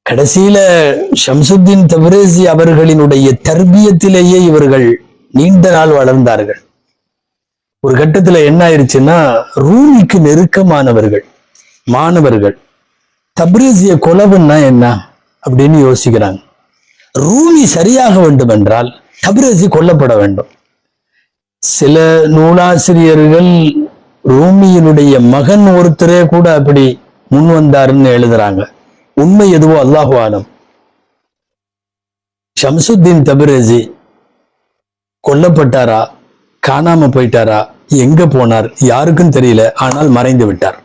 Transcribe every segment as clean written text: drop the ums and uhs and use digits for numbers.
கடைசியில ஷம்சுத்தீன் தப்ரேசி அவர்களினுடைய தர்பியத்திலேயே இவர்கள் நீண்ட நாள் வளர்ந்தார்கள். ஒரு கட்டத்துல என்ன ஆயிருச்சுன்னா, ரூமிக்கு நெருக்கமானவர்கள் மாணவர்கள் தப்ரேசிய கொலவுன்னா என்ன அப்படின்னு யோசிக்கிறாங்க. ரூமி சரியாக வேண்டும் என்றால் தப்ரேசி கொல்லப்பட வேண்டும். சில நூலாசிரியர்கள் ரூமியினுடைய மகன் ஒருத்தரே கூட அப்படி முன் வந்தாருன்னு எழுதுறாங்க. உண்மை எதுவோ அல்லாஹு ஆலம். ஷம்சுத்தீன் தப்ரேசி கொல்லப்பட்டாரா, காணாம போயிட்டாரா, எங்க போனார் யாருக்கும் தெரியல. ஆனால் மறைந்து விட்டார்.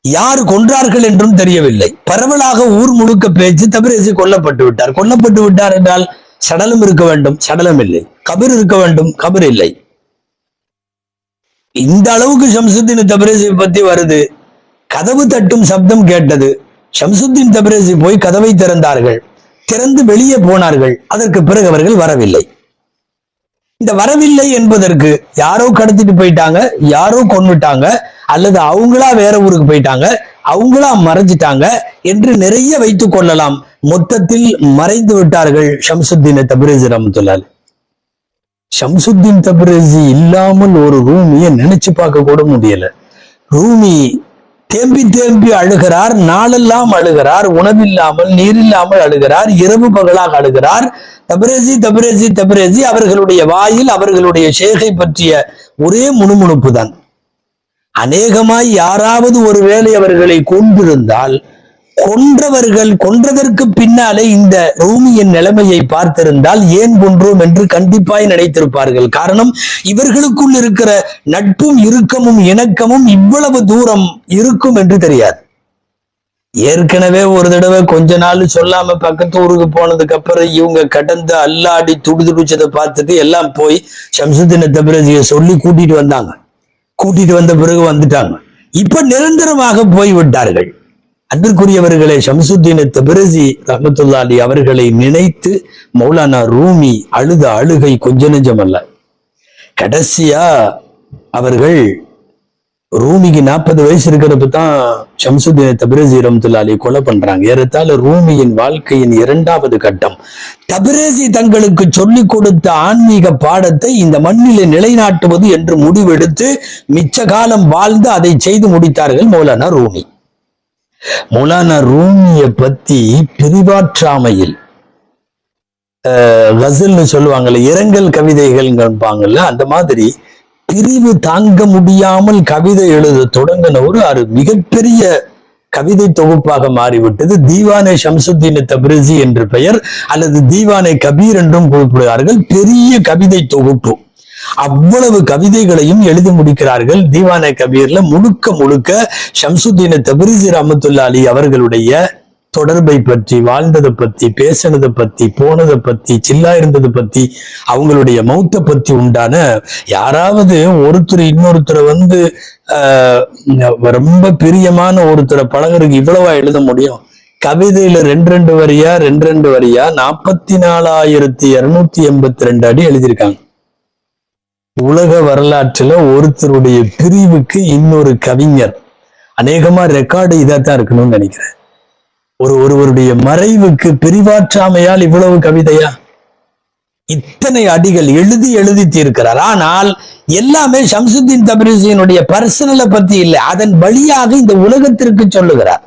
யார் கொன்றார்கள் என்றும் தெரியவில்லை. பரவலாக ஊர் முழுக்க பேச்சு தப்ரேசி கொல்லப்பட்டு விட்டார் என்றால் சடலம் இருக்க வேண்டும், சடலம் இல்லை. கபர் இருக்க வேண்டும், கபர் இல்லை. இந்த அளவுக்கு ஷம்சுத்தீன் தப்ரேசி பத்தி வருது. கதவு தட்டும் சப்தம் கேட்டது. ஷம்சுத்தீன் தப்ரேசி போய் கதவை திறந்தார்கள். திறந்து வெளியே போனார்கள். அதற்கு பிறகு அவர்கள் வரவில்லை. இந்த வரவில்லை என்பதற்கு யாரோ கடத்திட்டு போயிட்டாங்க, யாரோ கொன்னுட்டாங்க, அல்லது அவங்களா வேற ஊருக்கு போயிட்டாங்க, அவங்களா மறைஞ்சிட்டாங்க என்று நிறைய வைத்துக் கொள்ளலாம். மொத்தத்தில் மறைந்து விட்டார்கள் ஷம்சுத்தீன் தப்ரேசி ரஹ்மத்துல்லாஹி. ஷம்சுத்தீன் தப்ரேசி இல்லாமல் ஒரு ரூமியை நினைச்சு பார்க்க கூட முடியல. ரூமி தேம்பி அழுகிறார், நாளெல்லாம் அழுகிறார், உணவில்லாமல் நீரில்லாமல் அழுகிறார், இரவு பகலாக அழுகிறார். தப்ரேசி அவர்களுடைய வாயில் அவர்களுடைய ஷேகை பற்றிய ஒரே முணுமுணுப்பு தான். அநேகமாய் யாராவது ஒருவேளை அவர்களை கொண்டிருந்தால், கொன்றதற்கு பின்னாலே இந்த ரூமியின் நிலைமையை பார்த்திருந்தால் ஏன் கொன்றோம் என்று கண்டிப்பாய் நினைத்திருப்பார்கள். காரணம், இவர்களுக்குள் இருக்கிற நட்பும் இறுக்கமும் இணக்கமும் இவ்வளவு தூரம் இருக்கும் என்று தெரியாது. ஏற்கனவே ஒரு தடவை கொஞ்ச நாள் சொல்லாம பக்கத்து ஊருக்கு போனதுக்கு அப்புறம் இவங்க கடந்து அல்லாடி துடிச்சதை பார்த்துட்டு எல்லாம் போய் ஷம்சுத்தீன் தப்ரேசியை சொல்லி கூட்டிட்டு வந்த பிறகு வந்துட்டாங்க. இப்ப நிரந்தரமாக போய் விட்டார்கள். அன்பிற்குரியவர்களே, ஷம்சுத்தீன் தப்ரேசி ரஹ்மத்துல்லாஹி அவர்களை நினைத்து மௌலானா ரூமி அழுத அழுகை கொஞ்ச நெஞ்சம் அல்ல. கடைசியா அவர்கள் ரூமிக்கு 40 வயசு இருக்கிறப்ப தான் ஷம்சுத்தீன் தப்ரேசி ரஹ்மத்துல்லாஹி கொலை பண்றாங்க. ஏறத்தாழ ரூமியின் வாழ்க்கையின் 2வது கட்டம். தப்ரேசி தங்களுக்கு சொல்லிக் கொடுத்த ஆன்மீக பாடத்தை இந்த மண்ணிலே நிலைநாட்டுவது என்று முடிவெடுத்து மிச்ச காலம் வாழ்ந்து அதை செய்து முடித்தார்கள் மௌலானா ரூமி. மௌலானா ரூமிய பத்தி பிரிவாற்றாமையில் கசல்னு சொல்லுவாங்கல்ல, இரங்கல் கவிதைகள் கேட்பாங்கல்ல, அந்த மாதிரி பிரிவு தாங்க முடியாமல் கவிதை எழுத தொடங்கின ஒரு மிகப்பெரிய கவிதை தொகுப்பாக மாறிவிட்டது. தீவானே ஷம்சுத்தீன் தப்ரேசி என்று பெயர், அல்லது தீவானே கபீர் என்றும் குறிப்பிடுகிறார்கள். பெரிய கவிதை தொகுப்பு. அவ்வளவு கவிதைகளையும் எழுதி முடிக்கிறார்கள். தீவானே கபீர்ல முழுக்க ஷம்சுத்தீன் தப்ரேசி ரஹ்மத்துல்லாஹி அவர்களுடைய தொடர்பை பற்றி, வாழ்ந்ததை பத்தி, பேசினதை பத்தி, போனதை பத்தி, சில்லா இருந்ததை பத்தி, அவங்களுடைய மௌத்தை பத்தி உண்டான யாராவது ஒருத்தர் இன்னொருத்தரை ரொம்ப பிரியமான ஒருத்தரை பழகருக்கு இவ்வளவா எழுத முடியும்? கவிதையில 2 வரியா 44,282 அடி எழுதியிருக்காங்க. உலக வரலாற்றுல ஒருத்தருடைய பிரிவுக்கு இன்னொரு கவிஞர் அநேகமா ரெக்கார்டு இதாத்தான் இருக்கணும்னு நினைக்கிறேன். ஒருவருடைய மறைவுக்கு பிரிவாற்றாமையால் இவ்வளவு கவிதையா? இத்தனை அடிகள் எழுதி தீர்க்கிறார். ஆனால் எல்லாமே ஷம்சுத்தீன் தப்ரேசியினுடைய பர்சனலை பத்தி இல்லை, அதன் வழியாக இந்த உலகத்திற்கு சொல்லுகிறார்.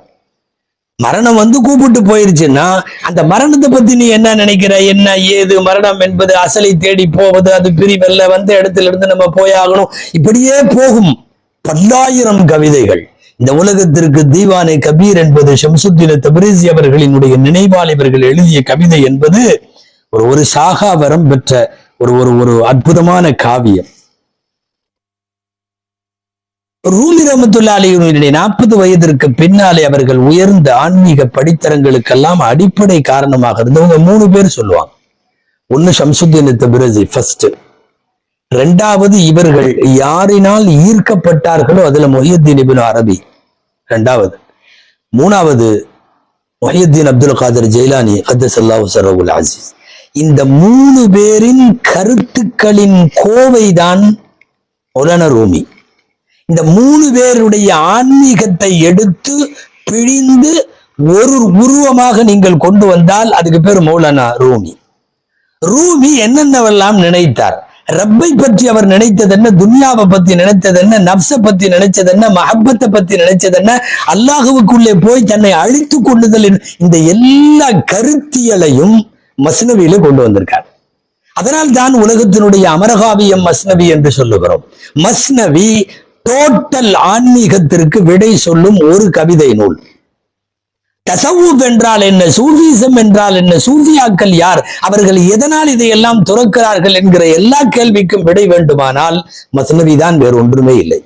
மரணம் கூப்பிட்டு போயிருச்சுன்னா அந்த மரணத்தை பத்தி நீ என்ன நினைக்கிற, என்ன ஏது? மரணம் என்பது அசலை தேடி போவது, அது பிரிவல்ல, வந்த இடத்துல இருந்து நம்ம போயாகணும், இப்படியே போகும். 10,000 கவிதைகள். இந்த உலகத்திற்கு தீவானே கபீர் என்பது ஷம்சுத்தீன் தப்ரேசி அவர்களினுடைய நினைவால் இவர்கள் எழுதிய கவிதை என்பது ஒரு சாகாவரம் பெற்ற ஒரு அற்புதமான காவியம். ரூமி ரஹ்மத்துல்லாஹி 40 வயதிற்கு பின்னாலே அவர்கள் உயர்ந்த ஆன்மீக படித்தரங்களுக்கெல்லாம் அடிப்படை காரணமாக இருந்தவங்க 3 பேர் சொல்லுவாங்க. ஒன்னு ஷம்சுத்தீன் தப்ரேசி ஃபர்ஸ்ட், 2வது இவர்கள் யாரினால் ஈர்க்கப்பட்டார்களோ அதுல முஹியுத்தீன் இப்னு அரபி 2வது, 3வது முஹியுத்தீன் அப்துல் காதிர் ஜெயிலானி கத்தஸல்லாஹு ஸர்ரஹுல் அஸீஸ். இந்த 3 பேரின் கருத்துக்களின் கோவைதான் மௌலானா ரூமி. இந்த 3 பேருடைய ஆன்மீகத்தை எடுத்து பிழிந்து ஒரு உருவமாக நீங்கள் கொண்டு வந்தால் அதுக்கு பேர் மௌலானா ரூமி. ரூமி என்னென்னவெல்லாம் நினைத்தார். ரப்பை பற்றி அவர் நினைத்தது என்ன, துன்யாவை பத்தி நினைத்தது என்ன, நப்ச பத்தி நினைச்சது என்ன, மஹப்பத்தை பத்தி நினைச்சது என்ன, அல்லாஹுவுக்குள்ளே போய் தன்னை அழித்து கொள்ளுதல், இந்த எல்லா கருத்தியலையும் மஸ்னவியில கொண்டு வந்திருக்கார். அதனால் தான் உலகத்தினுடைய அமரகாவியம் மஸ்னவி என்று சொல்லுகிறோம். மஸ்னவி டோட்டல் ஆன்மீகத்திற்கு விடை சொல்லும் ஒரு கவிதை நூல். தசவுப் என்றால் என்ன, சூஃபிசம் என்றால் என்ன, சூஃபியாக்கள் யார், அவர்கள் எதனால் இதையெல்லாம் துறக்கிறார்கள் என்கிற எல்லா கேள்விக்கும் விடை வேண்டுமானால் மஸ்னவி தான், வேறு ஒன்றுமே இல்லை.